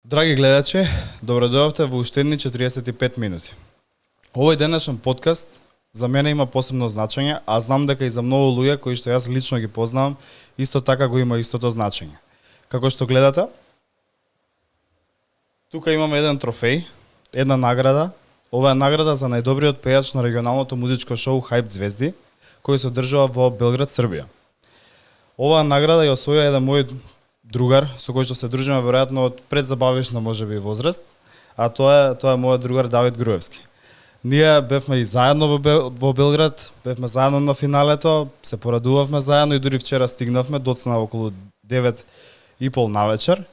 Драги гледачи, добродојавте во уште едни 45 минути. Овој денешен подкаст за мене има посебно значење, а знам дека и за многу луѓе кои што јас лично ги познавам, исто така го има истото значење. Како што гледате, тука имаме еден трофеј, една награда. Ова е награда за најдобриот пејач на регионалното музичко шоу Хајп Звезди, кој се одржува во Белград, Србија. Оваа награда ја освоја еден мој другар со кој што се дружиме веројатно од предзабавишна можеби возраст, а тоа е мојот другар Давид Груевски. Ние бевме и заедно во Белград, бевме заедно на финалето, се порадувавме заедно и дури вчера стигнавме, доцна околу 9:30 навечер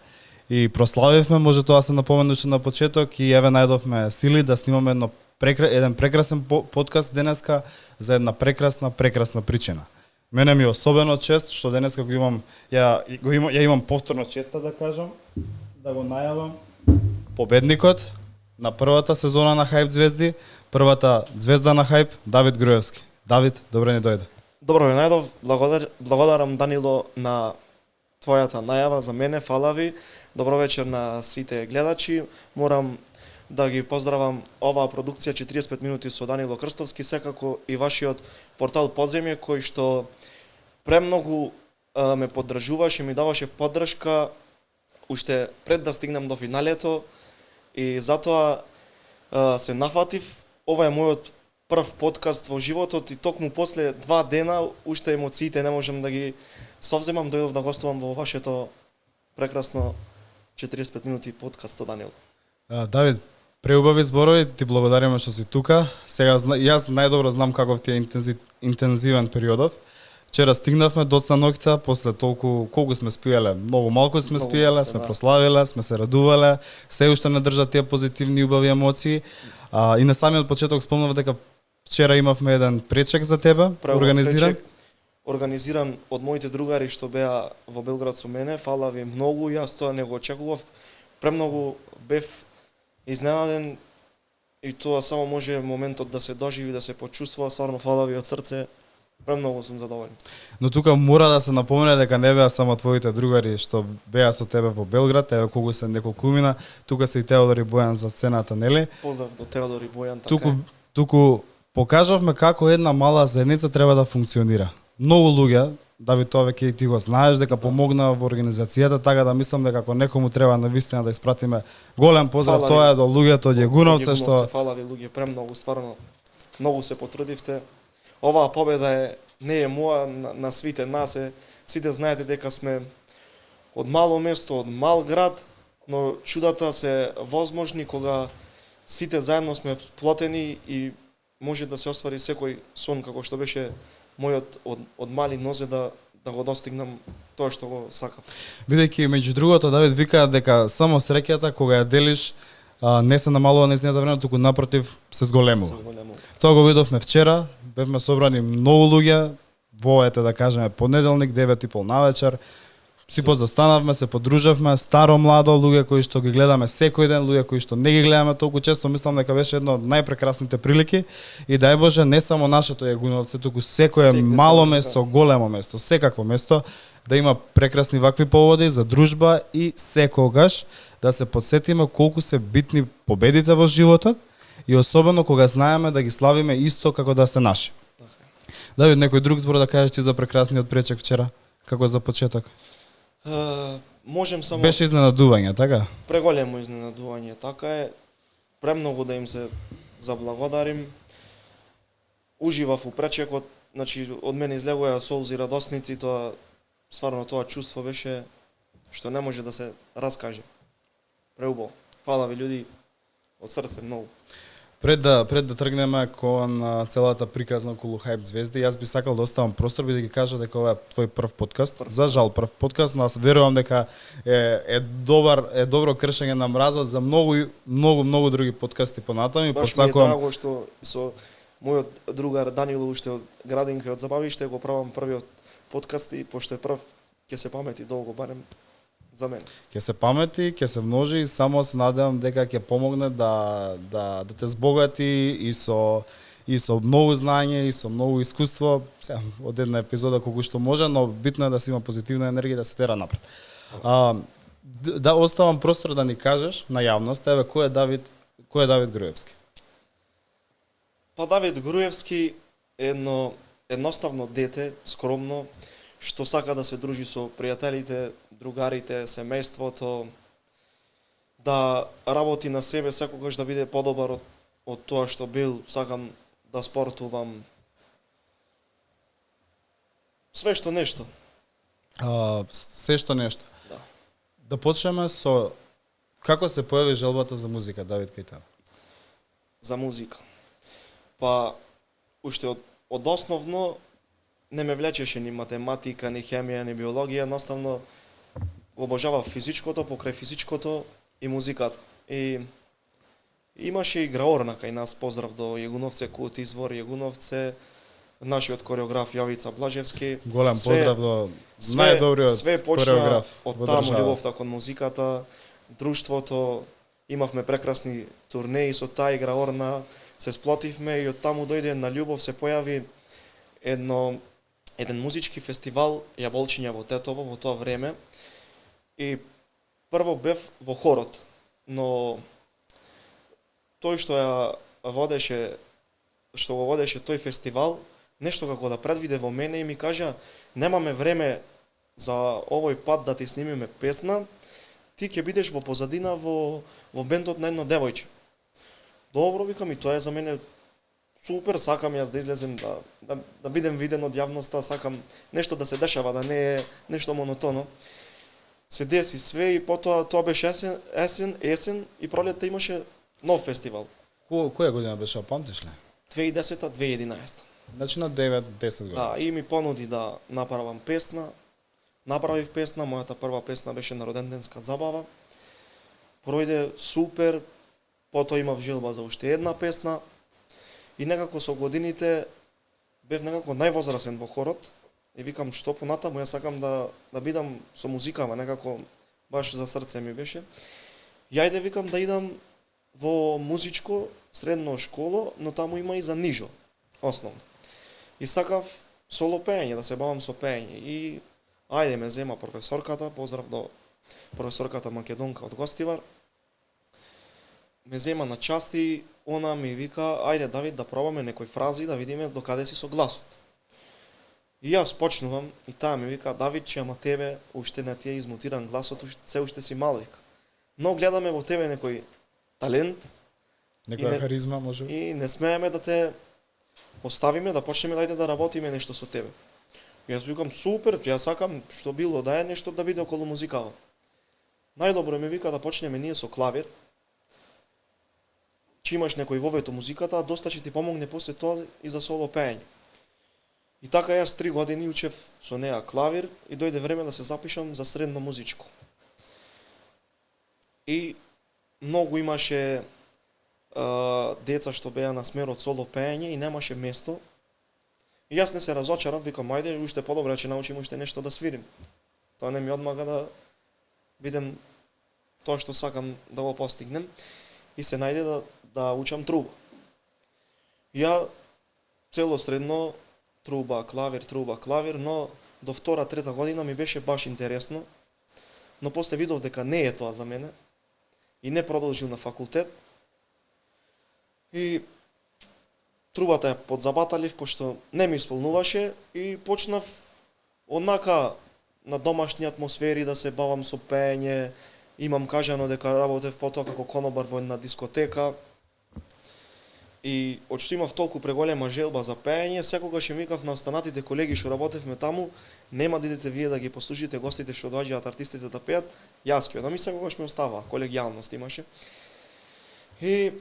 и прославивме, може тоа се напоменуше на почеток и еве најдовме сили да снимаме еден прекрасен подкаст денеска за една прекрасна причина. Мене ми е особено чест што денеска го имам, ја имам повторно честа да кажам, да го најавам победникот на првата сезона на Хајп Звезди, првата звезда на Хајп, Давид Груевски. Давид, добро ни дојде. Добро ви најдов, благодарам Данило на твојата најава за мене, фала ви. Добро вечер на сите гледачи. Морам да ги поздравам оваа продукција 45 минути со Данило Крстовски, секако и вашиот портал Подземје кој што премногу ме поддржуваше, ми даваше поддршка уште пред да стигнам до финалето и затоа се нафатив. Ова е мојот прв подкаст во животот и токму после 2 дена уште емоциите не можам да ги совземам, дојдов да гостувам во вашето прекрасно 45 минути подкаст со Данило. Давид, преубави зборови, ти благодариме што си тука. Сега јас најдобро знам каков ти е интензивен периодов. Вчера стигнавме доцна ноќта, после толку колку сме спиеле, многу малку сме спиеле, сме прославиле, сме се радувале, се уште не држат тие позитивни и убави емоции. И на самиот почеток спомнав дека вчера имавме еден пречек за тебе, организиран од моите другари што беа во Белград со мене. Фала ви многу, јас тоа не го очекував. Премногу бев изненаден и тоа само може моментот да се доживи, да се почувствува. Стварно фала ви од срце. Премногу сум задоволен. Но тука мора да се напомене дека не беа само твоите другари што беа со тебе во Белград, еве колку се неколкумина, тука се и Теодор и Бојан за сцената, нели? Поздрав до Теодор и Бојан, така. Туку покажавме како една мала заедница треба да функционира. Многу луѓе, Давид, тоа веќе и ти го знаеш, дека помогна во организацијата, така да мислам дека ако некому треба навистина да испратиме голем поздрав, тоа е до луѓето од Јегуновце што фала ви луѓе, премногу, стварно многу се потрудивте. Оваа победа не е моја, на свите нас е. Сите знаете дека сме од мало место, од мал град, но чудата се возможни кога сите заедно сме сплотени и може да се оствари секој сон, како што беше мојот од мали нозе да го достигнам тоа што го сакав. Бидејќи меѓу другото Давид вика дека само среќата кога ја делиш не се намалува нејзината време, туку напротив се зголемува. Тоа го видовме вчера, бевме собрани многу луѓе во да кажеме понеделник 9:30 навечер. Си позастанавме, се подружавме, старо младо, луѓе кои што ги гледаме секој ден, луѓе кои што не ги гледаме толку често, мислам дека беше една од најпрекрасните прилики и дај Боже не само нашето Јегуновце, туку секое мало место, големо место, секакво место да има прекрасни вакви поводи за дружба и секогаш да се подсетиме колку се битни победите во животот и особено кога знаеме да ги славиме исто како да се наши. Давид, некој друг збор да кажеш ти за прекрасниот пречек вчера, како за почеток? Можем само... Беше изненадување, така? Преголемо изненадување, така е. Премногу да им се заблагодарим. Уживав у пречекот, значи од мене излегоа солзи радосници, тоа стварно тоа чувство беше што не може да се раскаже. Преубаво. Фала ви луѓе од срце многу. Пред да тргнеме кон целата приказна околу Хајп Звезди, јас би сакал да оставам простор би да ги кажа дека ова е твој прв подкаст. За жал прв подкаст, но аз верувам дека е добро кршење на мразот за многу други подкасти понатаму и посакувам. Баш ми е драго што со мојот другар Данило уште од градинка од забавиште го правам првиот подкаст и пошто е прв ќе се памети долго барем за мене. Ќе се памети, ќе се множи и само се надевам дека ќе помогне да те збогати и со многу знаење и со многу искуство, од една епизода колку што може, но битно е да се има позитивна енергија да се тера напред. Да оставам простор да ни кажеш на јавност, еве кој е Давид Груевски? Па Давид Груевски е едноставно дете, скромно, што сака да се дружи со пријателите, другарите, семејството, да работи на себе, секогаш да биде подобар од тоа што бил, сакам да спортувам. Све што нешто. Се што нешто. Да. Да почнеме со како се појави желбата за музика, Давид, кај тебе? За музика. Па, уште од основно не ме влечеше ни математика, ни хемија, ни биологија, едноставно обожавав физичкото, покрај физичкото и музиката. И имаше и граорна кај нас, поздрав до Јегуновце, Кут, Извор, Јегуновце, нашиот кореограф Јовица Блажевски. Голем поздрав до најдобриот све почна кореограф од во таму држава. љубовта кон музиката, друштвото, имавме прекрасни турнеи со таа игра орна, се сплотивме и од таму дојде на љубов, се појави еден музички фестивал Јаболчиња во Тетово во тоа време. И прво бев во хорот, но тој што го водеше тој фестивал, нешто како да предвиде во мене и ми кажа: "Немаме време за овој пат да ти снимиме песна, ти ќе бидеш во позадина во бендот на едно девојче." Добро, викам, и тоа е за мене супер, сакам јас да излезем, да бидем виден од јавноста, сакам нешто да се дешава, да не е нешто монотоно. Се деси све и потоа тоа беше есен и пролетта имаше нов фестивал. Која година беше, памтиш ли? 2010-2011. Значи на 9-10 години. Да, и ми понуди да направам песна. Направив песна, мојата прва песна беше на роденденска забава. Пројде супер, потоа имав желба за уште една песна. И некако со годините бев некако највозрасен во хорот. И викам, што понатаму, јас сакам да бидам со музикава, некако баш за срце ми беше. Јајде, викам, да идам во музичко средно школо, но таму има и за нижо, основно. И сакав соло пеење, да се бавам со пеење. И ајде ме зема професорката, поздрав до професорката Македонка од Гостивар. Ме зема на части, она ми вика: "Ајде, Давид, да пробаме некои фрази, да видиме докаде си со гласот." И јас почнувам, и таа ми вика: "Давид, че ама тебе уште не ти е измутиран гласот, се уште си мал", вика. "Но гледаме во тебе некој талент, Некоја харизма, може би? и не смееме да те поставиме, да почнеме да работиме нешто со тебе." И јас викам: "Супер, јас сакам што било да е нешто да биде околу музикава." Најдобро ми вика да почнеме ние со клавир. Че имаш некој вовето музиката, а доста ќе ти помогне после тоа и за соло пеење. И така јас 3 години учев со неа клавир и дојде време да се запишам за средно музичко. И многу имаше деца што беа на смерот соло пеење и немаше место. И јас не се разочарав, викам: "Ајде, уште подобро ќе научим уште нешто да свирим." Тоа не ми одмага да бидем тоа што сакам да го постигнем. И се најде да учам труба. Ја цело средно труба, клавир, но до втора, трета година ми беше баш интересно. Но после видов дека не е тоа за мене и не продолжил на факултет. И трубата ја подзабаталив, пошто не ми исполнуваше и почнав однака на домашни атмосфери да се бавам со пеење. Имам кажано дека работев потоа како конобар во една дискотека. И од што имав толку преголема желба за пеење, секогаш им викав на останатите колеги што работевме таму: "Нема да идете вие да ги послушате гостите што доаѓаат, артистите да пеат, јас ќе одам." И секогаш ме оставаа, колегијалност имаше. И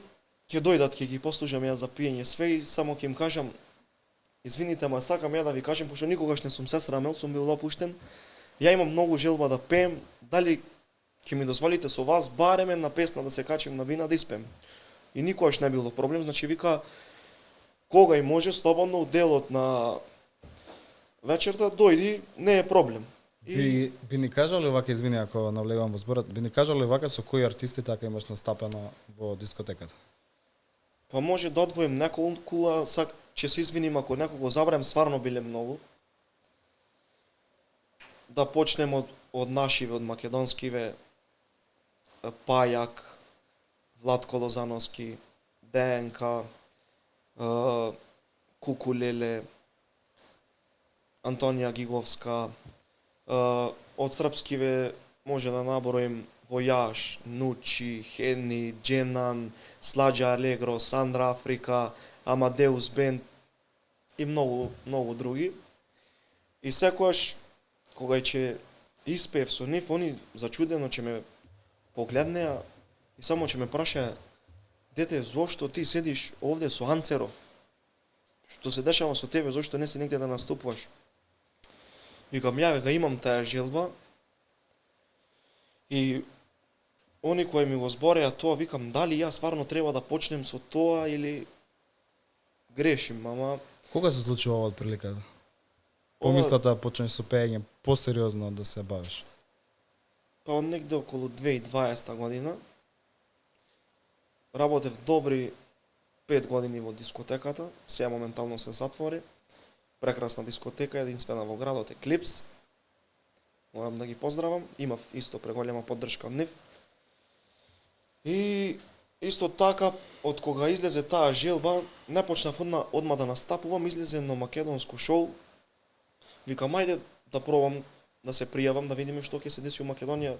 ќе дојдат, ќе ги послушам јас за пиење све и само ќе им кажам: "Извините, ама сакам ја да ви кажам, пошто никогаш не сум се срамел, сум бил опуштен. Ја имам многу желба да пеем, дали ќе ми дозволите со вас барем една песна да се качим на бина да испеем?" И никогаш не било проблем, значи вика: "Кога и може, слободно делот на вечерта дојди, не е проблем." Би ни кажале вака, извини ако навлегувам во зборот, би ни кажале вака со кои артисти така имаш настапено во дискотеката? Па може да одвоим неколку, а ќе се извиним ако некого забравам, стварно биле многу. Да почнем од нашиве, од македонскиве. Пајак, Владко Лозановски, ДНК, Кукулеле, Антонија Гиговска, од српскиве може да наброим Војаш, Нучи, Хени, Дженан, Сладжа Алегро, Сандра Африка, Амадеус Бенд и многу други. И секогаш кога ќе испеев со нив, они зачудено ќе ме погледнеа и само ќе ме прашаја: дете, зошто ти седиш овде со Анцеров? Што се дешава со тебе, зошто не си негде да наступуваш? Викам, ја вега имам таа желба. И они кои ми го збореа тоа, викам, дали јас стварно треба да почнем со тоа или грешим, ама Кога се случува ова прилика? Помислата да почнеш со пеење посериозно да се бавиш? па негде околу 2020 година. Работев добри 5 години во дискотеката, сега моментално се затвори. Прекрасна дискотека, единствена во градот, Еклипс. Морам да ги поздравам, имав исто преголема поддршка од нив. И исто така, од кога излезе таа желба, не почнав одма да настапувам, излезе едно македонско шоу. Викам, ајде да пробам да се пријавам, да видиме што ќе се деси во Македонија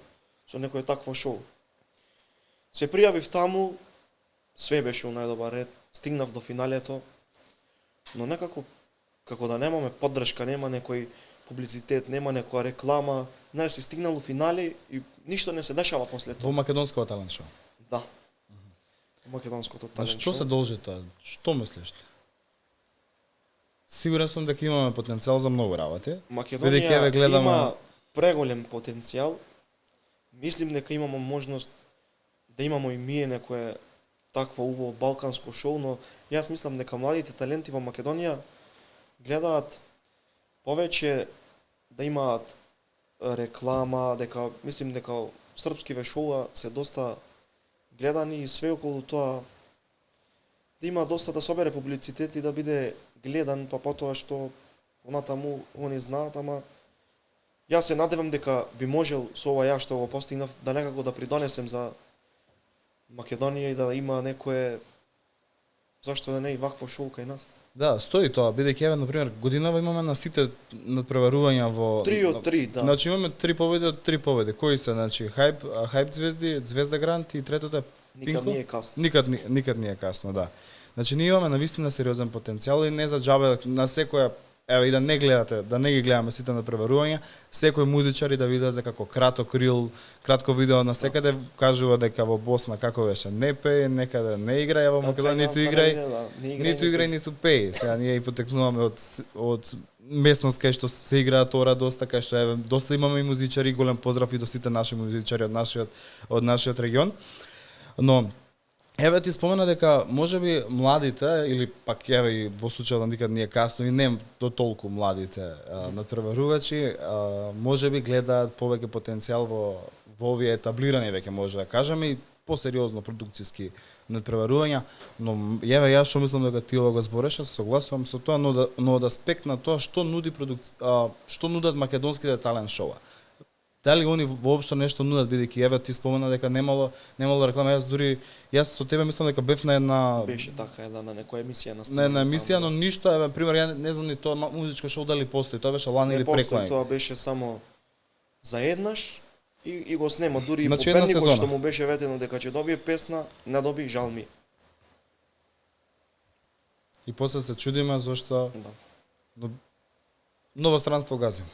со некое такво шоу. Се пријавив таму, све беше у најдобар ред, стигнав до финалето, но некако, како да немаме поддршка, нема некој публицитет, нема некоја реклама, знаеш, си стигнал у финале и ништо не се дешава после тоа. Во македонското талент шоу. Да. Македонското На талент што шоу. се должи тоа? Што мислиш? Сигурен сум дека имаме потенцијал за многу работи. Бидејќи Македонија еве гледаме- има преголем потенцијал. Мислим дека имаме можност да имамо и ние некое такво убаво балканско шоу, но јас мислам дека младите таленти во Македонија гледаат повеќе да имаат реклама, дека мислим дека српскиве шоуа се доста гледани и све околу тоа да има доста да собере публицитет и да биде гледан, па потоа што понатаму они знаат, ама јас се надевам дека би можел со ова ја што го постигнав да некако да придонесем за Македонија и да има некое, зашто да не и вакво шоу кај нас. Да, стои тоа, бидејќи еве на пример годинава имаме на сите надпреварувања во 3 од 3, да. Значи имаме 3 победи од 3 победи. Кои се, значи Хајп звезди, Звезда Грант и третото е Никад Пинко? не е касно. Никад не е касно, да. Значи ние имаме навистина сериозен потенцијал и не за џабе на секоја, еве и да не гледате, да не ги гледаме сите надпреварувања, секој музичар и да ви излезе како краток рил, кратко видео на секаде кажува дека во Босна како беше не пее, некаде не играј, а во Македонија ниту играј, ниту играј, ниту пее. Сега ние и потекнуваме од местност кај што се играат ора доста, кај што еве доста имаме и музичари, голем поздрав и до сите наши музичари од нашиот регион. Но еве ти спомена дека можеби младите или пак еве и во случајот да никад не е касно и не до толку младите надпреварувачи можеби гледаат повеќе потенцијал во овие етаблирани веќе може да кажеме и посериозно продукциски надпреварувања, но еве јас што мислам дека ти ова го збореше, се согласувам со тоа, но од аспект на тоа што што нудат македонските талент шоуа. Дали они воопшто нешто нудат, бидејќи еве ти спомена дека немало реклама, јас со тебе мислам дека бев на една Беше така една на некоја емисија на една емисија, но ништо, еве пример ја не знам ни тоа музичко шоу дали постои, тоа беше лани или постои, преклани. тоа беше само за еднаш и го снема, дури Значи, и една победникот сезона. што му беше ветено дека ќе добие песна, не доби, жал ми. И после се чудиме зашто Да. ново странство газим.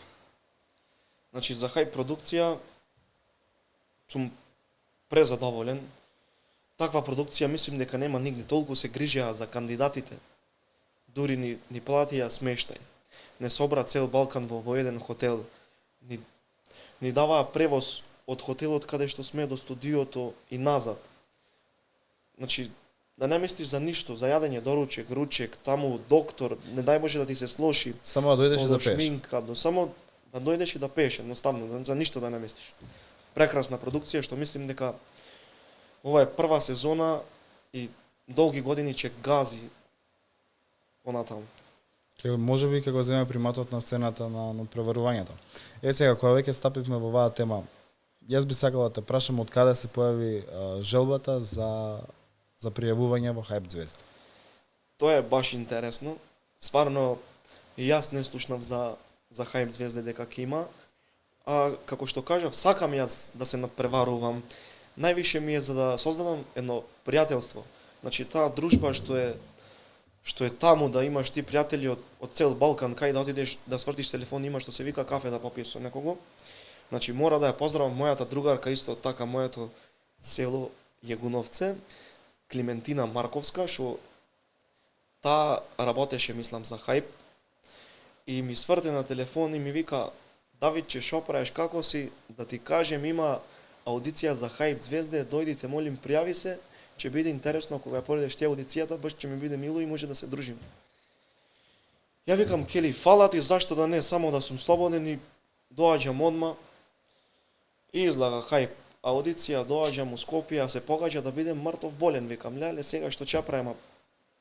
Значи за Хајп продукција сум презадоволен. Таква продукција мислим дека нема нигде, толку се грижеа за кандидатите. Дури ни платија смештај. Не собра цел Балкан во еден хотел. Ни даваа превоз од хотелот каде што сме до студиото и назад. Значи, да не мислиш за ништо, за јадење, доручек, ручек, таму доктор, не дај Боже да ти се слоши. Само да дојдеш и да пееш. Шминка, само да дојдеш и да пееш, едноставно, за ништо да не мислиш. Прекрасна продукција што мислим дека ова е прва сезона и долги години ќе гази понатаму. Ке можеби ќе го земе приматот на сцената на надпреварувањата. Сега кога веќе стапивме во оваа тема, Јас би сакал да те прашам од каде се појави желбата за пријавување во Hype Звезди. Тоа е баш интересно. Стварно и јас не слушнав за Hype Звезди дека ќе има, а како што кажав, сакам јас да се надпреварувам. Највише ми е за да создадам едно пријателство. Значи таа дружба што е таму, да имаш ти пријатели од цел Балкан, кај да отидеш да свртиш телефон, имаш што се вика кафе да попиеш со некого. Значи мора да ја поздравам мојата другарка, исто така моето село Јегуновце, Климентина Марковска, што таа работеше, мислам, за Hype, и ми сврте на телефон и ми вика: Давидче, шо правиш, како си, да ти кажем, има аудиција за Hype Звезде, дојдите, молим, пријави се, ќе биде интересно кога ја поредеш ти аудицијата, баш ќе ми биде мило и може да се дружим. Ја викам: Кели, фала ти, зашто да не, само да сум слободен, и доаѓам одма. И излага Hype аудиција, доаѓам у Скопје, се покажа да бидем мртов болен, викам: леле, сега што ќе правам,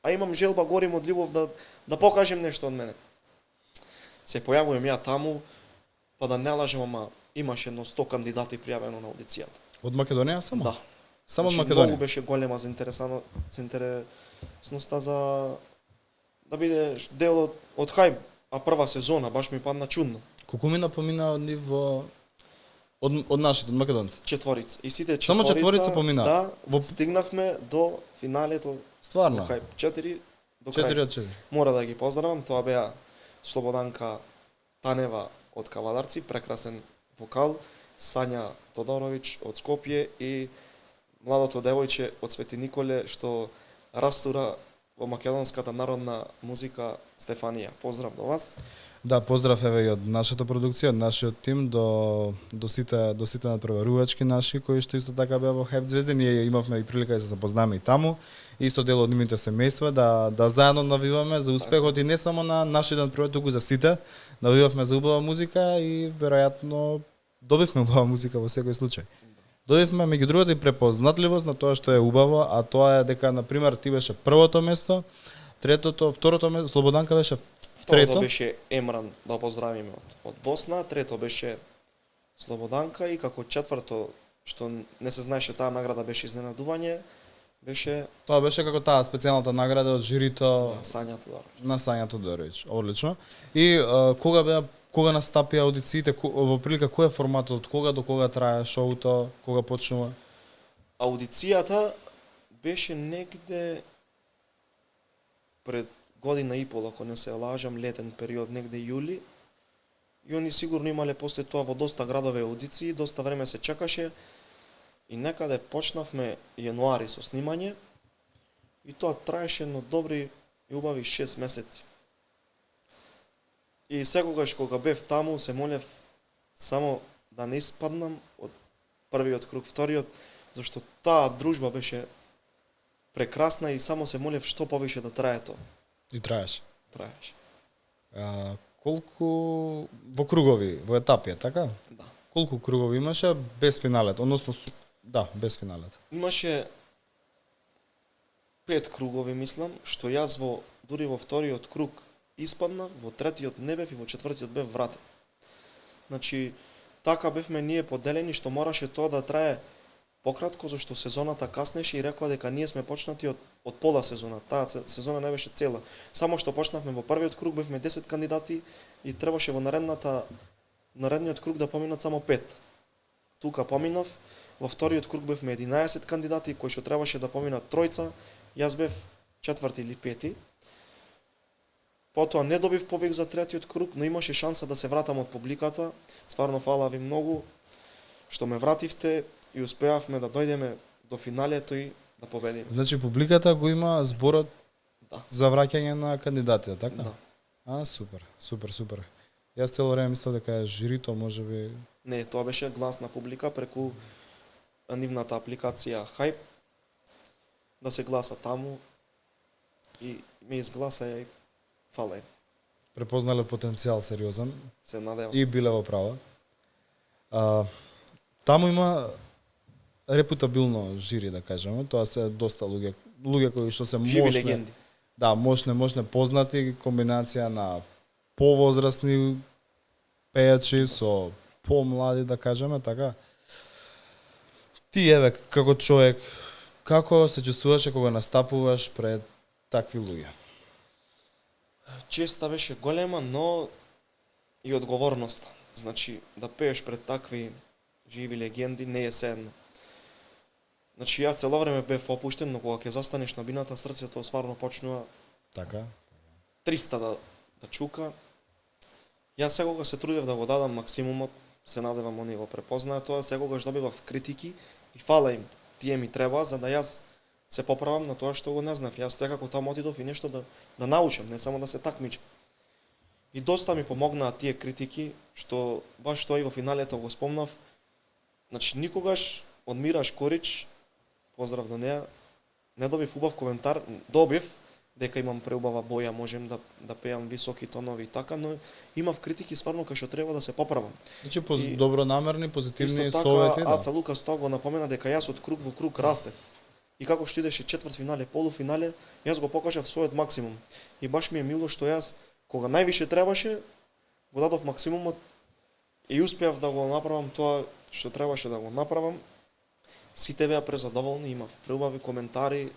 а имам желба, горим од љубов да покажем нешто од мене. Се појавувам ја таму, па да не лажем, ама имаше едно 100 кандидати пријавено на аудицијата. Од Македонија само? Да. Само од Значи, Македонија. многу беше голема заинтересноста за да бидеш дел од Hype, а прва сезона баш ми падна чудно. Колку мина помина од нив од нашите, од македонци? Четворица. И сите Само четворица помина? Да, Во... стигнавме до финалето Стварно? во Hype. 4 до 4 крај. од 4. Мора да ги поздравам, тоа беа Слободанка Танева од Кавадарци, прекрасен вокал, Сања Тодоровиќ од Скопје и младото девојче од Свети Николе што растура во македонската народна музика, Стефанија. Поздрав до вас. Да, поздрав еве и од нашата продукција, од нашиот тим до сите надпреварувачки наши кои што исто така беа во Hype Звезди. Ние имавме и прилика да се запознаме и таму. Исто дел од нивните семејства да заедно навиваме за успехот и не само на нашите надпреварувачи, туку за сите. Навивавме за убава музика и веројатно добивме убава музика во секој случај. Добивме меѓу другото и препознатливост на тоа што е убаво, а тоа е дека на пример ти беше првото место, второто место Слободанка беше Второто трето. беше Емран, да поздравиме од Босна, трето беше Слободанка и како четврто, што не се знаеше, таа награда беше изненадување, беше Тоа беше како таа специјалната награда од жирито Сања Тодоровиќ. на Сања Тодоровиќ. Одлично. И кога настапи аудициите, во прилика кој е форматот, од кога до кога трае шоуто, кога почнува? Аудицијата беше негде пред година и пол, ако не се лажам, летен период, негде јули. И они сигурно имале после тоа во доста градове аудиции, доста време се чекаше и некаде почнавме јануари со снимање и тоа траеше едно добри и убави 6 месеци. И секогаш кога бев таму се молев само да не испаднам од првиот круг, вториот, зашто таа дружба беше прекрасна и само се молев што повише да трае тоа. И траеше. Траеше. Колку во кругови, во етапи, така? Да. Колку кругови имаше без финалет, односно да, без финалет. Имаше 5 кругови, мислам, што јас дури во вториот круг испаднав, во третиот не бев и во четвртиот бев вратен. Значи, така бевме ние поделени што мораше тоа да трае пократко, зашто сезоната каснеше и рекоа дека ние сме почнати од пола сезона. Таа сезона не беше цела. Само што почнавме во првиот круг, бевме 10 кандидати и требаше во наредниот круг да поминат само 5. Тука поминав, во вториот круг бевме 11 кандидати кои што требаше да поминат тројца, јас бев четврти или пети. Потоа не добив повик за третиот круг, но имаше шанса да се вратам од публиката. Стварно фала ви многу што ме вративте и успеавме да дојдеме до финалето и да победиме. Значи публиката го има зборот за враќање на кандидатите, така? Да. Супер. Јас цело време мислев дека е жирито, можеби. Не, тоа беше глас на публика преку нивната апликација Hype, да се гласа таму и ме изгласа и фала им. Препознале потенцијал сериозен. Се надевам. И биле во права. Таму има репутабилно жири, да кажеме. Тоа се доста луѓе кои што се живи легенди. Да, мощне познати, комбинација на повозрасни пејачи со помлади, да кажеме, така. Ти еве како човек, како се чувствуваше кога настапуваш пред такви луѓе? Честа беше голема, но и одговорност. Значи, да пееш пред такви живи легенди не е седно. Значи, јас цело време бев опуштен, но кога ќе застанеш на бината, срцето стварно почнува Така? 300 да чука. Јас секогаш се трудев да го дадам максимумот, се надевам они го препознаат тоа, секогаш добивав критики и фала им. Тие ми треба за да јас се поправам на тоа што го не знав. Јас секако таму отидов и нешто да научам, не само да се такмичам. И доста ми помогнаа тие критики, што баш тоа и во финалето го спомнав. Значи никогаш од Мира Шкорич, поздрав до неа, не добив убав коментар, добив дека имам преубава боја, можем да пеам високи тонови и така, но имав критики стварно кај што треба да се поправам. Значи добронамерни, позитивни Исто совети, така, да. Аца Лукас тоа го напомена дека јас од круг во круг растев. И како што идеше четвртфинале, полуфинале, јас го покажав својот максимум. И баш ми е мило што јас, кога највише требаше, го дадов максимумот и успеав да го направам тоа што требаше да го направам. Сите беа презадоволни, имав преубави коментари.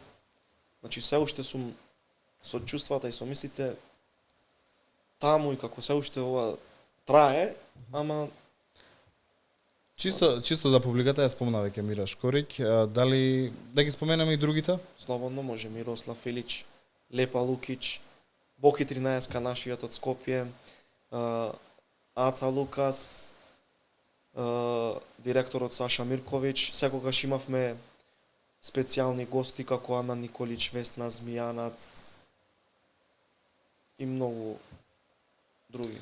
Значи се уште сум со чувствата и со мислите таму и како се уште ова трае, ама Чисто за публиката ја спомна веќе Мира Шкорик, дали да ги споменеме и другите? слободно може Мирослав Филич, Лепа Лукич, Боки 13 нашиот од Скопје, Аца Лукас, директорот Саша Мирковиќ, секогаш имавме специјални гости како Ана Николич, Весна Змијанац и многу други.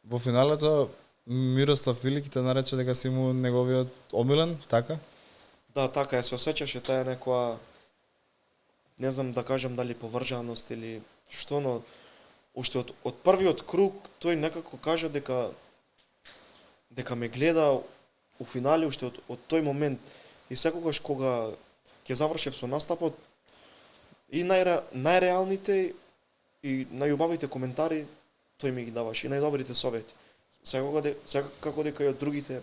Во финалето Мирослав Филик те нарече дека си му неговиот омилен, така? Да, така е, се осеќаше таа некоја, не знам да кажам дали повржаност или што, но уште од првиот круг тој некако кажа дека ме гледа у финале уште од тој момент и секогаш кога ќе завршев со настапот и најреалните и најубавите коментари тој ми ги даваше и најдобрите совети. Секако дека и од другите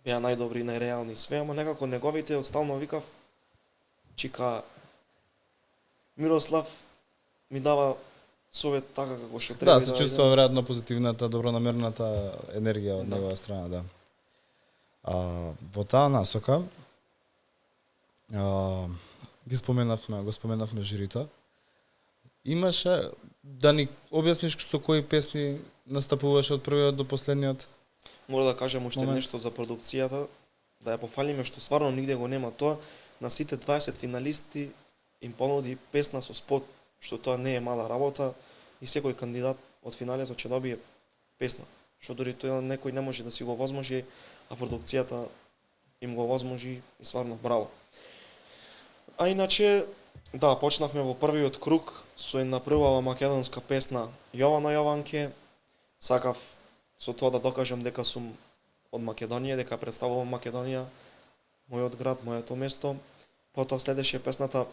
беа најдобри и најреални све, ама некако неговите одстално викав чика Мирослав ми дава совет така како што треба. Да, се чувствува веројатно позитивната, добронамерната енергија од негова страна, да. Во таа насока го споменавме жирито. Имаше да ни објасниш со кои песни настапуваше од првиот до последниот? Мора да кажам уште нешто за продукцијата, да ја пофалиме што стварно нигде го нема тоа. На сите 20 финалисти им понуди песна со спот, што тоа не е мала работа и секој кандидат од финалето ќе добие песна, што дури тоа некој не може да си го возможи, а продукцијата им го возможи и стварно браво. А иначе, да, почнавме во првиот круг со една прва македонска песна Јована Јованке. Сакав со тоа да докажам дека сум од Македонија, дека представувам Македонија, мојот град, моето место. Потоа следеше песната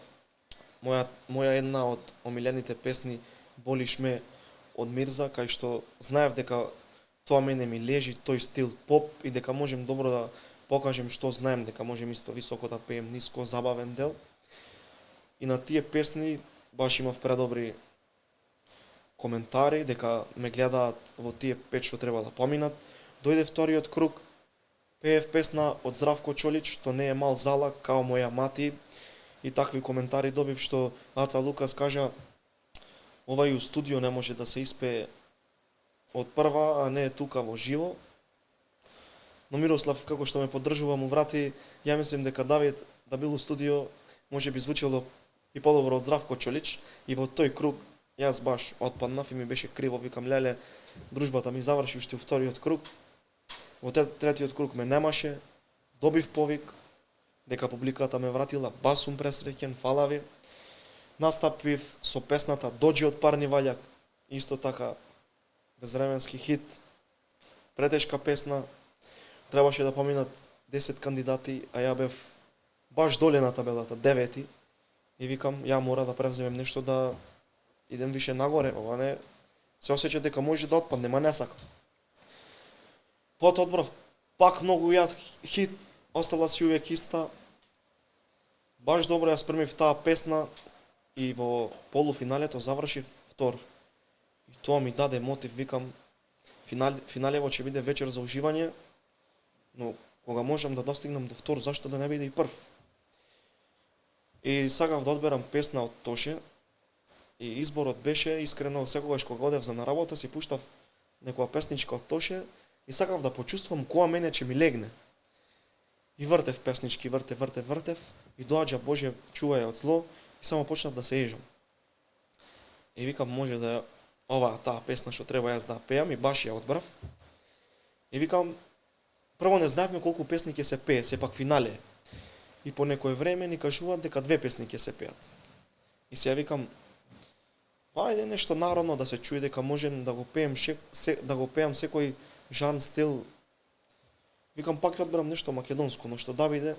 моја една од омилените песни Болиш ме од Мирза, кај што знаев дека тоа мене ми лежи, тој стил поп и дека можем добро да покажем што знаем, дека можем исто високо да пеем, ниско, забавен дел. И на тие песни баш имав предобри коментари, дека ме гледаат во тие 5 што треба да поминат. Дојде вториот круг, пеев песна од Здравко Чолич, што не е мал зала, као моја мати. И такви коментари добив што Аца Лукас кажа овај у студио не може да се испее од прва, а не е тука во живо. Но Мирослав, како што ме поддржува, му врати, ја мислим дека Давид да бил у студио, може би звучело и подобро од Здравко Чолич. И во тој круг јас баш отпаднав и ми беше криво, викам леле, дружбата ми заврши уште во вториот круг. Во третиот круг ме немаше, добив повик, дека публиката ме вратила, бас сум пресреќен, фала ви. Настапив со песната Доđи од Парни Ваљак, исто така безвременски хит, претешка песна. Требаше да поминат 10 кандидати, а ја бев баш доле на табелата, 9. И викам, ја мора да превземем нешто да идем више нагоре, ова не се осеќа дека може да отпадне, ма не сакам. Потоа одбрав пак многу јак хит, остала си увек иста. Баш добро ја спремив таа песна и во полуфиналето завршив втор. И тоа ми даде мотив, викам, финалево ќе биде вечер за уживање, но кога можам да достигнам до втор, зашто да не биде и прв? И сакав да одберам песна од Тоше, и изборот беше искрено секогаш кога одев за на работа си пуштав некоја песничка од Тоше и сакав да почувствувам која мене ќе ми легне. И вртев песнички, вртев и доаѓа Боже, чувај од зло и само почнав да се ежам. И викам може да е оваа таа песна што треба јас да пеам и баш ја одбрав. И викам прво не знаевме колку песни ќе се пее, сепак финале. И по некој време ни кажуваат дека 2 песни ќе се пеат. И сега викам ајде нешто народно да се чуе дека можем да го пеем да го пеам секој жан стил. Викам пак ќе одберам нешто македонско, но што да биде.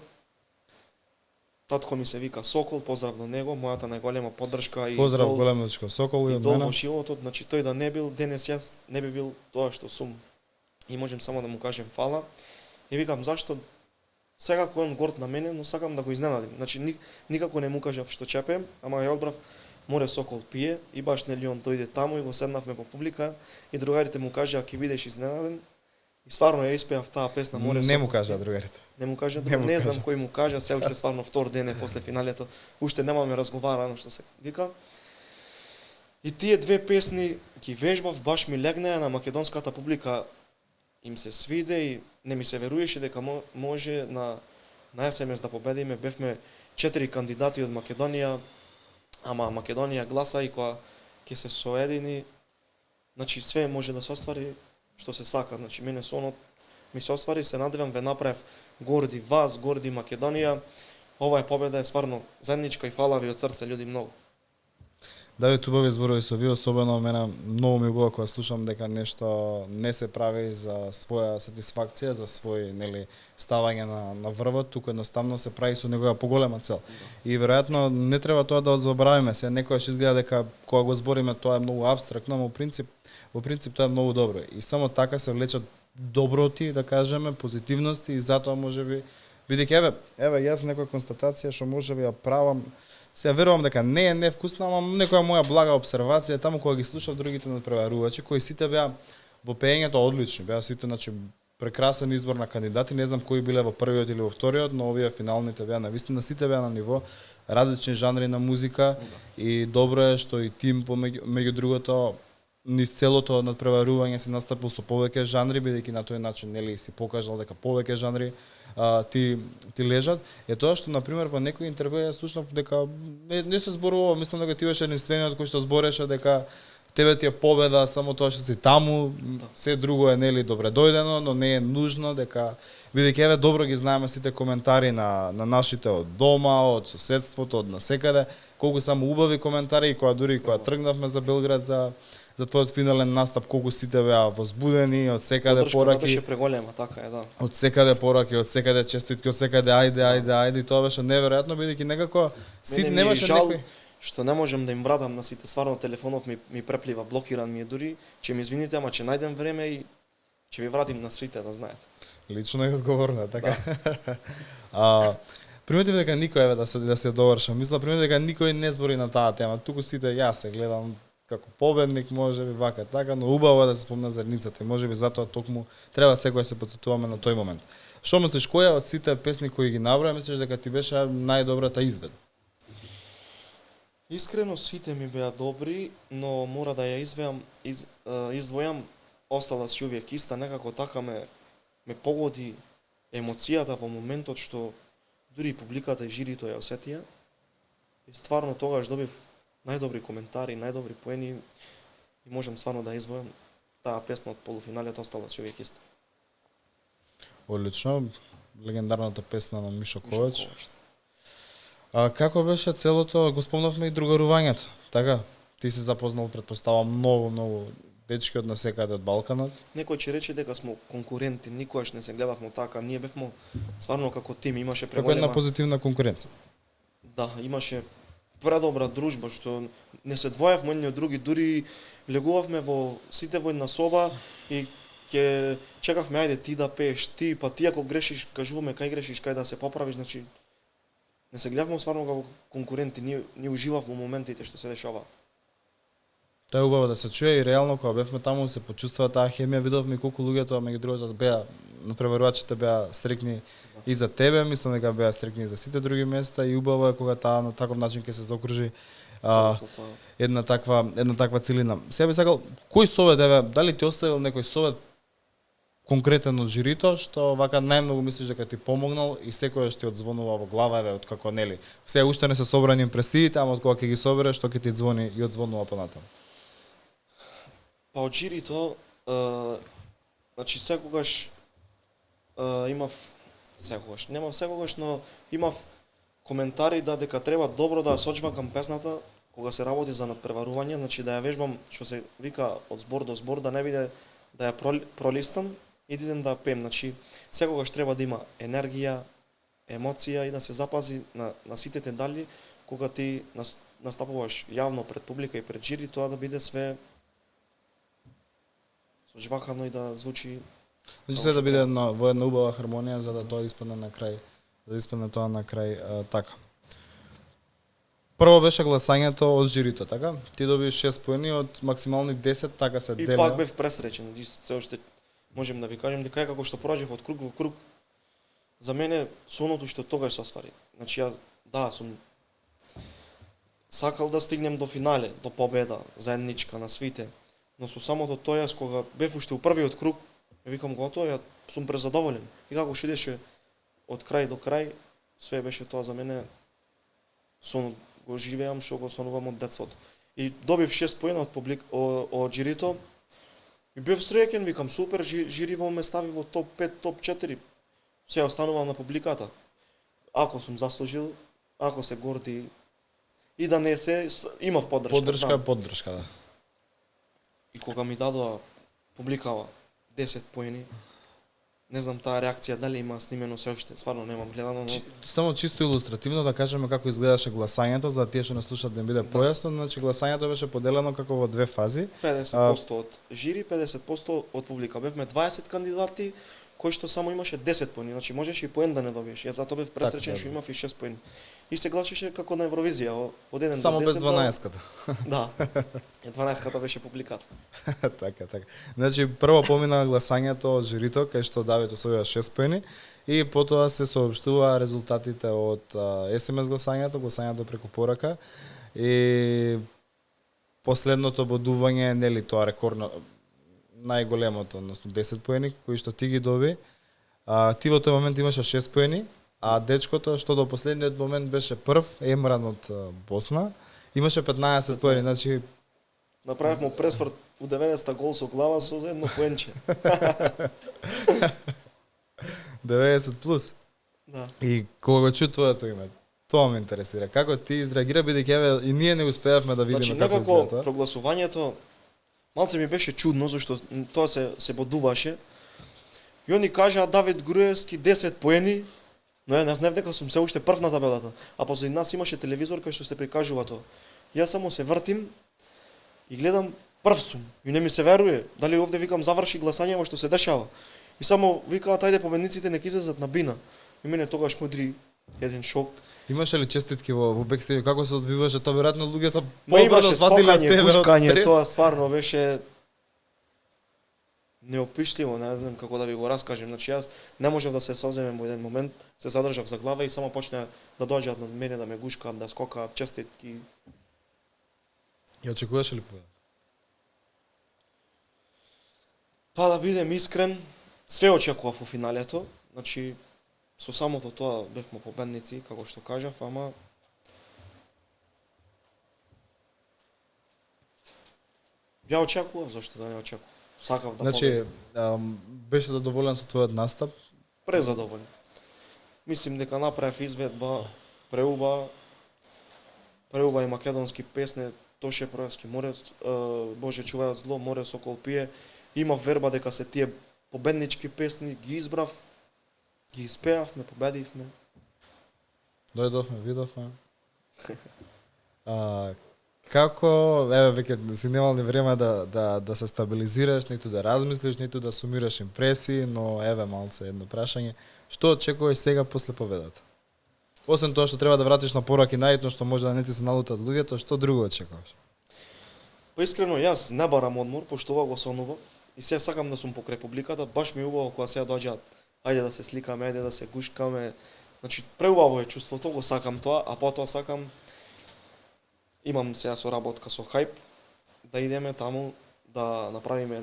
Татко ми се вика Сокол, поздрав до него, мојата најголема поддршка и поздрав големичко Сокол и од мене. мене. Во животот, значи тој да не бил денес јас не би бил тоа што сум. И можем само да му кажем фала. И викам зашто сега кој он горд на мене, но сакам да го изненадим. Значи никако не му кажав што ќе пеем, ама ја одбрав Море Сокол пие и баш нели он дојде таму и го седнавме во публика и другарите му кажаа ќе бидеш изненаден. И стварно ја испеав таа песна Море Сокол. Не му кажа другарите. Не му кажа, не знам кој му кажа, се уште стварно втор ден е после финалето. Уште немаме разговарано што се вика. И тие 2 песни ги вежбав, баш ми легнеа на македонската публика. Им се свиде и не ми се веруеше дека може на СМС да победиме. Бевме 4 кандидати од Македонија, ама Македонија гласа и кога ќе се соедини, значи све може да се оствари што се сака. Значи мене сонот ми се оствари, се надевам, ве направив горди вас, горди Македонија. Оваа победа е стварно заедничка и фала ви од срце луѓе многу. Давид, убави зборови со ви, особено мене многу ми убаво кога слушам дека нешто не се прави за своја сатисфакција, за свој нели ставање на врвот, туку едноставно се прави со негова поголема цел. И веројатно не треба тоа да заборавиме. Се некојаш изгледа дека кога го збориме тоа е многу апстрактно, но во принцип тоа е многу добро. И само така се влечат доброти, да кажеме, позитивности и затоа можеби бидејќи еве јас некоја констатација што можеби ја правам. Се верувам дека не е невкусна, ама некоја моја блага обсервација таму кога ги слушав другите надпреварувачи, кои сите беа во пеењето одлични, беа сите значи прекрасен избор на кандидати, не знам кои биле во првиот или во вториот, но овие финалните беа навистина сите беа на ниво, различни жанри на музика и добро е што и тим во меѓу другото низ целото надпреварување се настапил со повеќе жанри, бидејќи на тој начин нели си покажал дека повеќе жанри ти лежат, е тоа што на пример во некој интервју ја слушнав дека не се зборува, мислам дека ти беше единствениот кој што збореше дека тебе ти е победа само тоа што си таму, се друго е нели добре дојдено, но не е нужно дека бидејќи еве добро ги знаеме сите коментари на нашите од дома, од соседството, од насекаде, колку само убави коментари и кога тргнавме за Белград за твојот финален настап, колку сите беа возбудени, од секаде пораки. Беше преголема, така е, да. Од секаде пораки, од секаде честитки, од секаде ајде, тоа беше неверојатно бидејќи некако сите немаше некој што не можам да им вратам на сите, стварно телефонов ми преплива, блокиран ми е дури, ќе ми извините, ама ќе најдем време и ќе ви вратим на сите, да знаете. Лично и одговорно, така. Да. Приметив дека никој да се довршам. Мисла приметив дека никој не збори на таа тема. Туку сите јас се гледам како победник, можеби вака така, но убаво е да се спомна заедницата и можеби затоа токму треба секој се потсетуваме на тој момент. Што мислиш, која од сите песни кои ги наброја мислиш дека ти беше најдобрата изведба? Искрено сите ми беа добри, но мора да ја издвојам Остала си увек иста, некако така ме погоди емоцијата во моментот што дури публиката и жирито ја осетија. И стварно тогаш добив најдобри коментари, најдобри поени и можам стварно да издвојам таа песна од полуфиналето Остала си увек иста. Одлично, легендарната песна на Мишо Ковач. Како беше целото, го спомнавме и другарувањето, така? Ти се запознал, предпоставам, многу дечки од насекаде од Балканот. Некој ќе рече дека сме конкуренти, никогаш не се гледавме така, ние бевме стварно како тим, имаше преголема. Како една позитивна конкуренција. Да, имаше предобра дружба, што не се двоевме едни од други, дури легувавме во сите во една соба и ќе чекавме ајде ти да пееш ти, па ти ако грешиш, кажуваме кај грешиш, кај да се поправиш, значи не се гледавме стварно како конкуренти, ние уживавме моментите што се дешава. Тоа е убаво да се чуе и реално кога бевме таму се почувствува таа хемија, видовме колку луѓето меѓу другото беа преварувачите беа срекни и за тебе, мислам дека беа срекни и за сите други места и убаво е кога таа на таков начин ќе се заокружи една таква целина. Сега би сакал кој совет еве, дали ти оставил некој совет конкретен од жирито што вака најмногу мислиш дека ти помогнал и секојаш ти одзвонува во глава еве откако нели. Сега уште не се собрани импресиите, ама кога ќе ги собереш што ќе ти звони и одзвонува понатаму. Па од жирито, значи секогаш немав секогаш, но имав коментари дека треба добро да ја сочвакам песната кога се работи за надпреварување, значи да ја вежбам што се вика од збор до збор, да не биде да ја пролистам и да идем да пеем. Значи секогаш треба да има енергија, емоција и да се запази на сите дали кога ти настапуваш јавно пред публика и пред жири, тоа да биде све сожвакано и да звучи. Значи се да биде во една убава хармонија за да тоа испадне на крај, така. Прво беше гласањето од жирито, така? Ти доби 6 поени од максимални 10, така се дели. дели. И пак бев пресречен, се уште можем да ви кажем дека како што проđев од круг во круг, за мене соното што тогаш се оствари. Значи ја сум сакал да стигнем до финале, до победа, заедничка на свите, но со самото тоа кога бев уште у првиот круг, викам готово, ја сум презадоволен. И како што идеше од крај до крај, све беше тоа за мене сон го живеам што го сонувам од детството. И добив 6 поена од жирито. И бев среќен, викам супер, жириво ме стави во топ 5, топ 4. Се останувам на публиката. Ако сум заслужил, ако се горди и да не се, имав поддршка. Поддршка, да. И кога ми дадоа публикава 10 поени, не знам таа реакција дали има снимено се уште, стварно немам гледано, но само чисто илустративно да кажеме како изгледаше гласањето за тие што не слушаат да им биде појасно, значи гласањето беше поделено како во две фази. 50% од жири, 50% од публика. Бевме 20 кандидати кои што само имаше 10 поени, значи можеше и поен да не добиеш. Јас затоа бев пресречен што имав и 6 поени. И се гласеше како на Евровизија, од 1 до 10. Само без 12-ката. Да. 12-ката беше публиката. Така. Значи прво помина гласањето од жирито кај што Давид освојува 6 поени и потоа се соопштува резултатите од SMS гласањето преку порака и последното бодување, нели тоа рекордно најголемото, односно 10 поени кои што ти ги доби. Ти во тој момент имаше 6 поени, а дечкото што до последниот момент беше прв, Емран од Босна, имаше 15 поени, значи направивме пресврт у 90-та гол со глава со едно поенче. 90 плюс. Да. И кога го чу твоето име, тоа ме интересира. Како ти изреагира бидејќи еве и ние не успеавме да видиме како изгледа тоа? Прогласувањето малце ми беше чудно зашто тоа се бодуваше. И они кажаа Давид Груевски 10 поени, но јас не дека сум се уште прв на табелата, а позади нас имаше телевизор кај што се прикажува тоа. Јас само се вртим и гледам прв сум. И не ми се веруе. Дали овде викам заврши гласањето што се дешава. И само викаат ајде победниците нека излезат на бина. И мене тогаш мудри еден шок. Имаше ли честитки во бекстејџ, како се одвиваше тоа, веројатно луѓето имаше скокање, пушкање, тоа стварно беше неопишливо, не знам како да ви го раскажем. Значи јас не можев да се соземем во еден момент, се задржав за глава и само почна да доаѓаат на мене да ме гушкаат, да скокаат честитки. И очекуваше ли победа? Па да бидем искрен, све очекував во финалето, значи со самото тоа бевме победници, како што кажав, ама ја очекував, зашто да не очекував. Сакав да значи, беше задоволен со твојот настап? Презадоволен. Мислим дека направив изведба преуба и македонски песни, Тоше Проевски, море, Боже чувај од зло, море сокол пие. Имав верба дека се тие победнички песни, ги избрав, ги испеавме, победивме. Дојдовме, видовме. Како, еве веќе си немал ни време да се стабилизираш, ниту да размислиш, ниту да сумираш импресии, но еве малце едно прашање. Што очекуваш сега после победата? Освен тоа што треба да вратиш на пораки најдно што може да не ти се налутат луѓето, што друго очекуваш? Па искрено јас не барам одмор, пошто ова го сонував и сега сакам да сум покрај публиката, баш ми е убаво кога сега доаѓаат. Ајде да се сликаме, ајде да се гушкаме. Значи преубаво е чувството, го сакам тоа, а потоа сакам имам сега соработка со Hype да идеме таму да направиме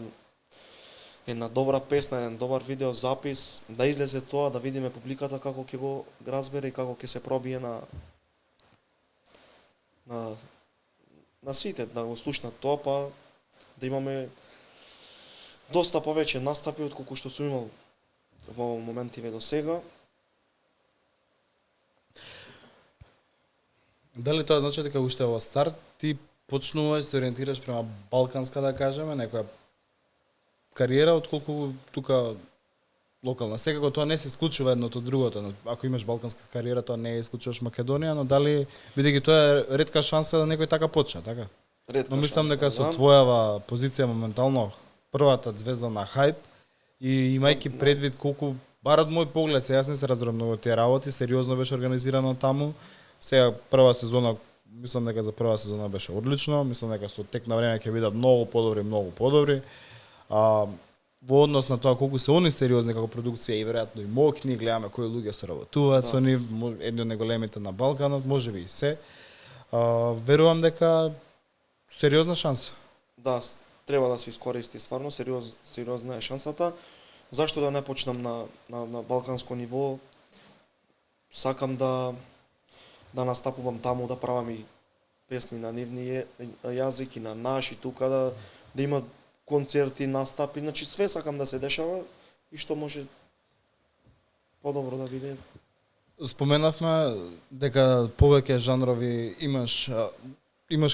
една добра песна, еден добар видео запис, да излезе тоа, да видиме публиката како ќе го разбере и како ќе се пробие на сите, да го слушнат тоа, па да имаме доста повеќе настапи отколку што сум имал во моментиве до сега. Дали тоа значи дека уште во старт ти почнуваш се ориентираш према балканска, да кажеме, некоја кариера, отколку тука локална. Секако тоа не се исклучува едното од другото. Ако имаш балканска кариера, тоа не е исклучуваш Македонија, но дали бидејќи тоа е ретка шанса да некој така почне, така? Ретка но мислам шанса, дека со да. твојава позиција моментално првата звезда на Hype и имајќи предвид колку бар од мој поглед, се јас не се разбирам многу тие работи, сериозно беше организирано таму. Сега прва сезона, мислам дека за прва сезона беше одлично, мислам дека со тек на време ќе бидат многу подобри. Во однос на тоа колку се они сериозни како продукција и веројатно и мокни, гледаме кои луѓе се работуваат со нив, едни од најголемите на Балканот, можеби и се. Верувам дека сериозна шанса. Да, треба да се искористи стварно, сериозна е шансата. Зашто да не почнам на балканско ниво? Сакам да настапувам таму, да правам и песни на нивни јазик и на наши тука, да има концерти, настапи, значи све сакам да се дешава и што може подобро да биде. Споменавме дека повеќе жанрови имаш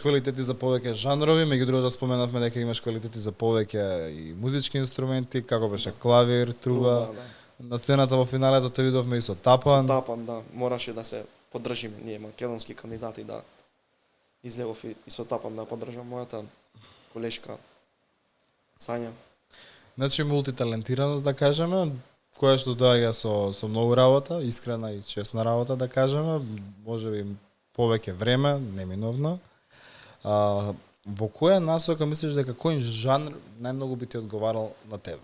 квалитети за повеќе жанрови, меѓутоа споменавме дека имаш квалитети за повеќе и музички инструменти, како беше клавир, труба. Да. На сцената во финалето те видовме и со тапан. Со тапан, да. Мораше да се поддржиме ние македонски кандидати, да. Излегов и со тапан да поддржам мојата колешка Сања. Значи мултиталентираност, да кажеме, која што доаѓа со многу работа, искрена и честна работа, да кажеме, можеби повеќе време, неминовно. Во која насока мислиш дека кој жанр најмногу би ти одговарал на тебе?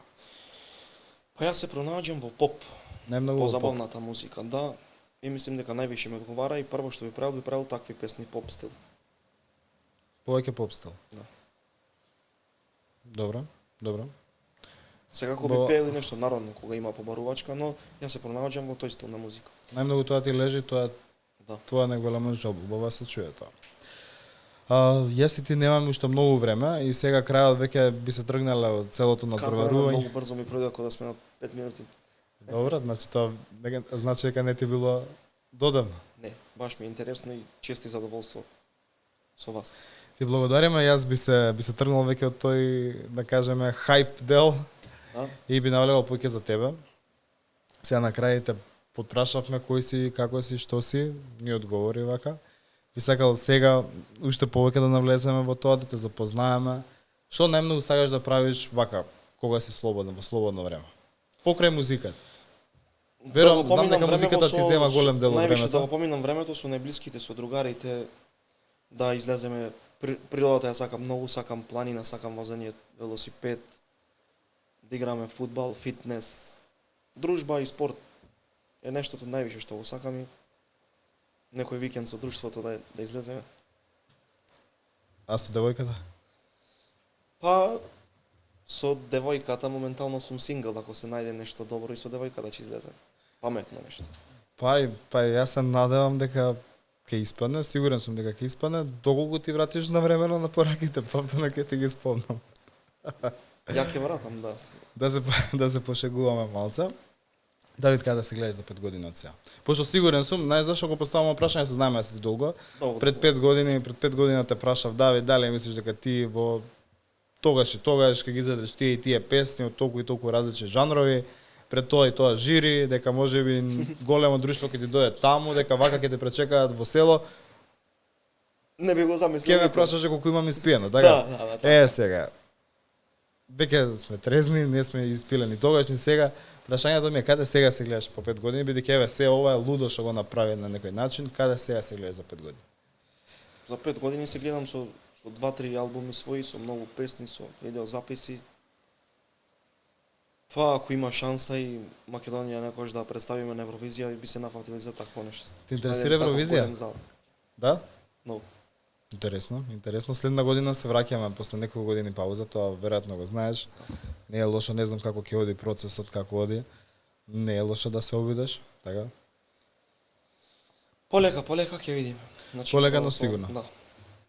Па јас се пронаоѓам во поп, Најмногу по во поп. забавната музика, да. И мислим дека највише ми одговара и прво што би правил такви песни поп стил. Повеќе поп стил. Да. Добро. Секако би пеел и нешто народно кога има побарувачка, но јас се пронаоѓам во тој стил на музика. Најмногу тоа ти лежи, тоа Да. Тоа не голема џалба, се чуе тоа. Јас и ти немаме уште многу време и сега крајот веќе би се тргнале од целото надпреварување. Многу брзо ми пројде ако да сме на 5 минути. Добро, значи тоа значи дека не ти било додавно. Не, баш ми е интересно и чести задоволство со вас. Ти благодариме, јас би се тргнал веќе од тој, да кажеме, хајп дел, Да? и би навлегал поќе за тебе. Сега на крај те потпрашавме кој си, како си, што си, ни одговори вака. Би сакал сега уште повеќе да навлеземе во тоа, да те запознаеме. Што најмногу сакаш да правиш вака, кога си слободен, во слободно време? Покрај музиката. Верувам, знам дека музиката ти зема голем дел од највише времето. да го поминам времето со најблиските, со другарите, да излеземе. Природата ја сакам многу, сакам планина, сакам возење велосипед, да играме фудбал, фитнес, дружба и спорт е нештото највише што го сакам и некој викенд со друштвото да излеземе. А со девојката? Па со девојката моментално сум сингл, ако се најде нешто добро и со девојката ќе излезем. Паметно нешто. Па јас се надевам дека ќе испадне, сигурен сум дека ќе испадне, доколку ти вратиш на времено на пораките, повторно ќе ти ги спомнам. Ја ќе вратам, да. Да се пошегуваме малце. Давид, каде се гледаш за 5 години од сега? Пошто сигурен сум, знаеш зашто го поставам прашање, се знаеме си долго. Пред 5 години те прашав, Давид, дали мислиш дека ти во тогаш и тогаш ќе ги изедеш тие и тие песни од толку и толку различни жанрови, пред тоа и тоа жири, дека можеби големо друштво ќе ти дојде таму, дека вака ќе те пречекаат во село. Не би го замислил. Ке ме прашаше колку имам испиено, така? Да. Сега. Веќе сме трезни, не сме испилени тогаш ни сега. Прашањето ми е каде сега се гледаш по 5 години, бидејќи еве се ова е лудо што го направи на некој начин, каде сега се гледаш за 5 години? За 5 години се гледам со 2-3 албуми своји, со многу песни, со видеозаписи. Па ако има шанса и Македонија некојаш да представиме на Евровизија, би се нафатили за такво нешто. Те интересира Евровизија? Да? Многу. Интересно. Следна година се враќаме после неколку години пауза, тоа веројатно го знаеш. Не е лошо, не знам како ќе оди процесот, како оди. Не е лошо да се обидеш, така? Полека ќе видиме. Значи, Полека, но сигурно. Да.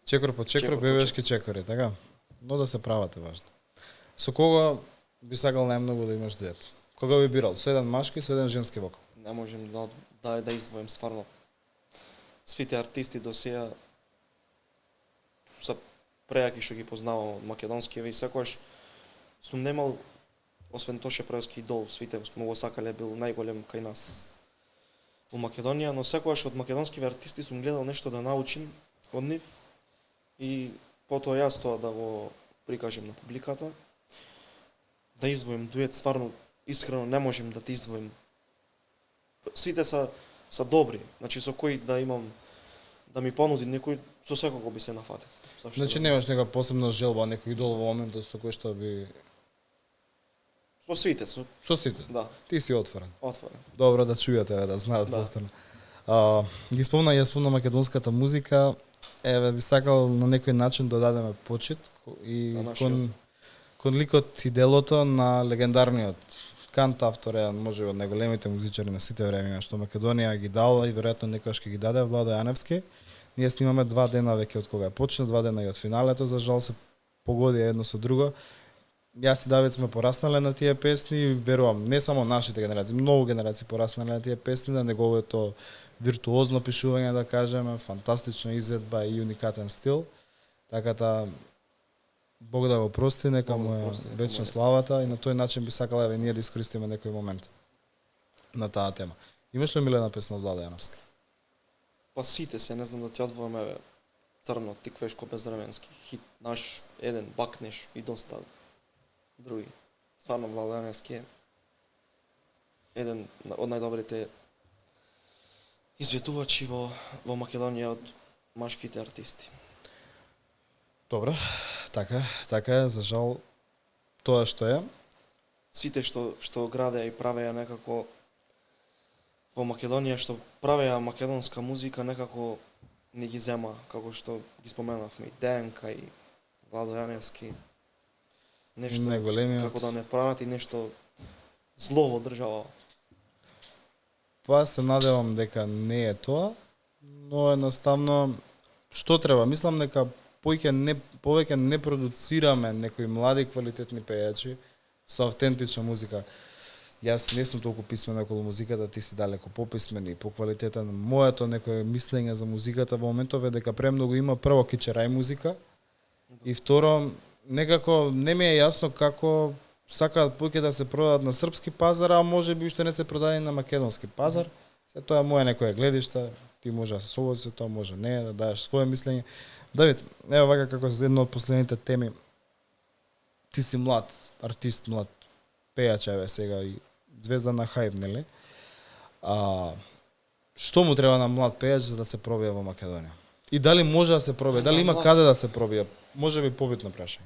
Чекор по чекор, бебешки чекори, така? Но да се прават е важно. Со кого би сакал најмногу да имаш дует? Кога би бирал? Со еден машки и со еден женски вокал? Не можем да издвоим стварно. Сите артисти до сега са прејаки што ги познавам од македонскиви и секогаш сум немал, освен Тоше Преоски идол, свите сме го сакале, бил најголем кај нас во Македонија, но секогаш од македонскиви артисти сум гледал нешто да научим од нив и потоа јас тоа да го прикажем на публиката. Да издвоим дует, стварно, искрено не можем да ти издвоим. Сите са добри, значи со кои да имам, да ми понуди некој, со секого би се нафатил. Значи немаш нека посебна желба, некој идол во моментот со кој што би... Со сите, Со сите? Да. Ти си отворен. Отворен. Добро да чујате, да знаат повторно. Ги спомна македонската музика, еве би сакал на некој начин да дадеме почит и кон ликот и делото на легендарниот кантавтор, може од најголемите музичари на сите времиња што Македонија ги дала и веројатно некојаш ќе ги даде, Владо Јаневски. Ние снимаме 2 дена веќе од кога почна, 2 дена и од финалето, за жал се погоди едно со друго. Јас и Давид сме пораснале на тие песни, верувам, не само нашите генерации, многу генерации пораснале на тие песни, на неговото виртуозно пишување, да кажеме, фантастична изведба и уникатен стил. Така да Бог да го прости, нека му е вечна славата и на тој начин би сакала еве ние да искористиме некој момент на таа тема. Имаш ли милена песна од Владо Јановски? Па сите се, не знам да ти одвојам, еве, Црно, Тиквешко, Безвременски, хит наш, еден, Бакнеш и доста други. Стварно Владо Јановски е еден од најдобрите изведувачи во Македонија од машките артисти. Добро, така е, за жал тоа што е. Сите што градеа и правеа некако во Македонија, што правеа македонска музика, некако не ги зема, како што ги споменавме и Денка и Владо Јаневски. Нешто како да не прават и нешто зло во држава. Па се надевам дека не е тоа, но едноставно што треба, мислам дека повеќе не продуцираме некои млади квалитетни пејачи со автентична музика. Јас не сум толку писмен околу музиката, ти си далеко пописмен и поквалитетен. Моето некое мислење за музиката во моментов е дека премногу има прво кичерај музика и второ некако не ми е јасно како сакаат повеќе да се продадат на српски пазар, а може би уште не се продадени на македонски пазар. Се тоа е моја некоја гледишта, ти може да се согласиш со тоа, може не, да даеш своје мислење. Давид, ево вака како за една од последните теми. Ти си млад артист, млад пејач, еве сега и звезда на хајп, нели? Што му треба на млад пејач за да се пробие во Македонија? И дали може да се пробие? Дали има каде да се пробие? Може би побитно прашање.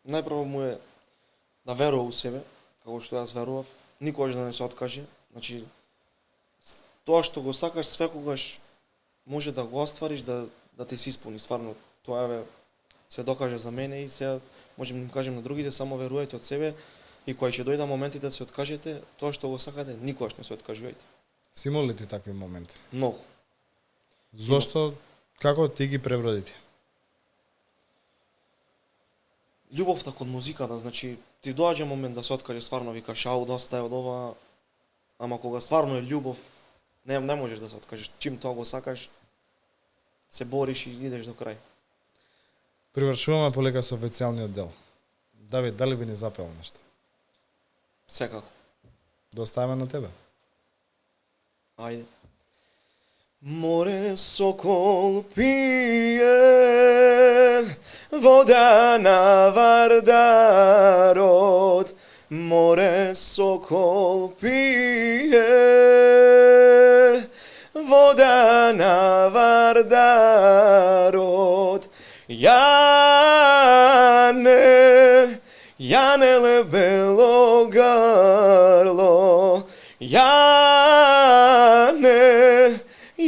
Најпрво му е да верува у себе, како што јас верував, никогаш да не се откаже. Значи, тоа што го сакаш свекогаш може да го оствариш, да ти се исполни. Стварно, тоа е се докаже за мене и сега можем да им кажем на другите, само верувајте од себе и кога ќе дојда моментите да се откажете, тоа што го сакате, никогаш не се откажувајте. Си имал ли ти такви моменти? Многу. Зошто? Како ти ги преброди? Љубовта кон музиката, значи ти доаѓа момент да се откаже, стварно викаш ау, доста е од ова, ама кога стварно е љубов, не можеш да се откажеш. Чим тоа го сакаш, се бориш и идеш до крај. Привршуваме полека со официјалниот дел. Давид, дали би ни запел нешто? Секако. Да оставаме на тебе. Ајде. Море сокол пие, вода на Вардарот. Море сокол пие, вода на Вардарот. Јанеле бело грло,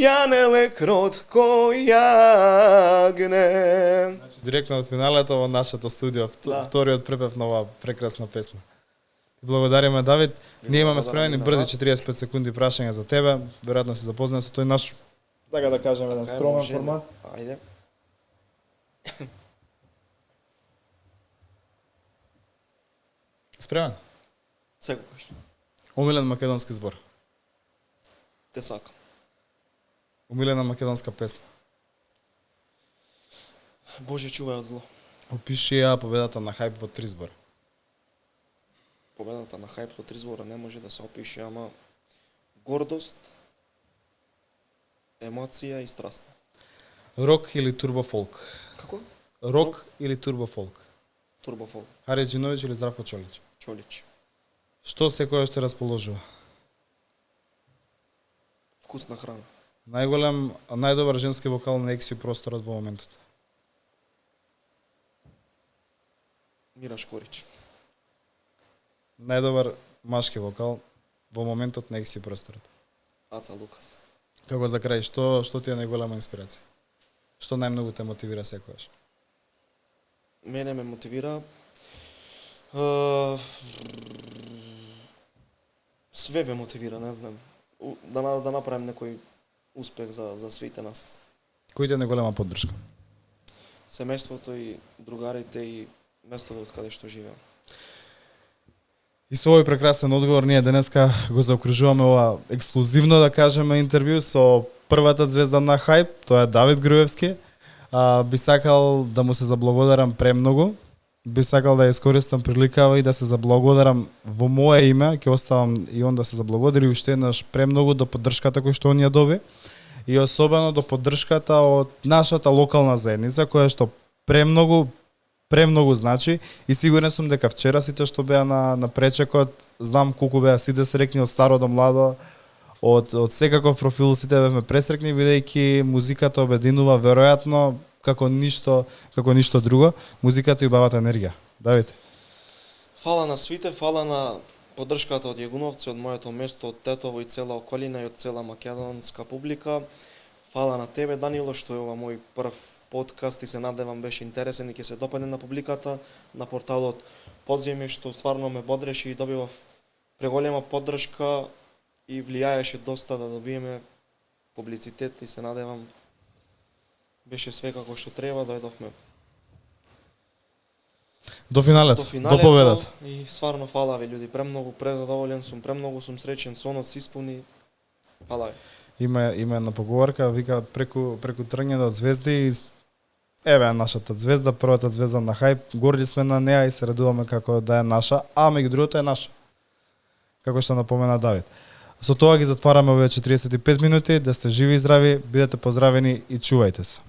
Јанеле кротко јагне. Директно од финалето во нашето студио, вториот препев на оваа прекрасна песна. Благодариме, Давид. Ние имаме спремени брзи 45 секунди прашања за тебе. Веројатно се запознај со тој наш, така да кажеме, еден скромен формат. Ајде. Спремен? Секогаш. Омилен македонски збор. Те сакам. Омилена македонска песна. Боже, чувај од зло. Опиши ја победата на Хајп во 3 збора. Победата на Хајп во 3 збора не може да се опише, ама гордост, емоција и страст. Рок или турбофолк? Како? Рок или турбофолк? Турбофол. Харис Джиновиќ или Здравко Чолич? Чолич. Што секојаш те расположува? Вкусна храна. Најдобар женски вокал на Ексио просторот во моментот. Мираш Корич. Најдобар машки вокал во моментот на Ексио просторот. Аца Лукас. Како за крај, што ти е најголема инспирација? Што најмногу те мотивира секојаш? Мене ме мотивира све ме мотивира, не знам. Да направим некој успех за свите нас. Кој ти е најголема поддршка? Семејството и другарите и местото од каде што живеам. И со овој прекрасен одговор ние денеска го заокружуваме ова ексклузивно, да кажеме, интервју со првата звезда на Хајп, тоа е Давид Груевски. Би сакал да му се заблагодарам премногу. Би сакал да ја искористам приликава и да се заблагодарам во мое име, ќе оставам и он да се заблагодари уште еднаш премногу до поддршката која што он ја доби и особено до поддршката од нашата локална заедница која што премногу значи и сигурен сум дека вчера сите што беа на пречекот, знам колку беа сите срекни од старо до младо, од секаков профил сите бевме пресрекни бидејќи музиката обединува веројатно како ништо друго, музиката и убавата енергија. Давид. Фала на свите, фала на поддршката од Јагуновци, од моето место, од Тетово и цела околина и од цела македонска публика. Фала на тебе, Данило, што е ова мој прв подкаст и се надевам беше интересен и ќе се допадне на публиката, на порталот Подземје, што стварно ме бодреше и добивав преголема поддршка и влијаеше доста да добиеме публицитет и се надевам беше све како што треба, дојдовме до финалето, до победата. И стварно фала ви луѓе, премногу презадоволен сум, премногу сум среќен, сонот се исполни. Фала ви. Има една поговорка, викаат преку тргнење од звезди, еве нашата звезда, првата звезда на Хајп, горди сме на неа и се радуваме како да е наша, а меѓу другото е наша. Како што напомена Давид. Со тоа ги затвараме овие 45 минути, да сте живи и здрави, бидете поздравени и чувајте се.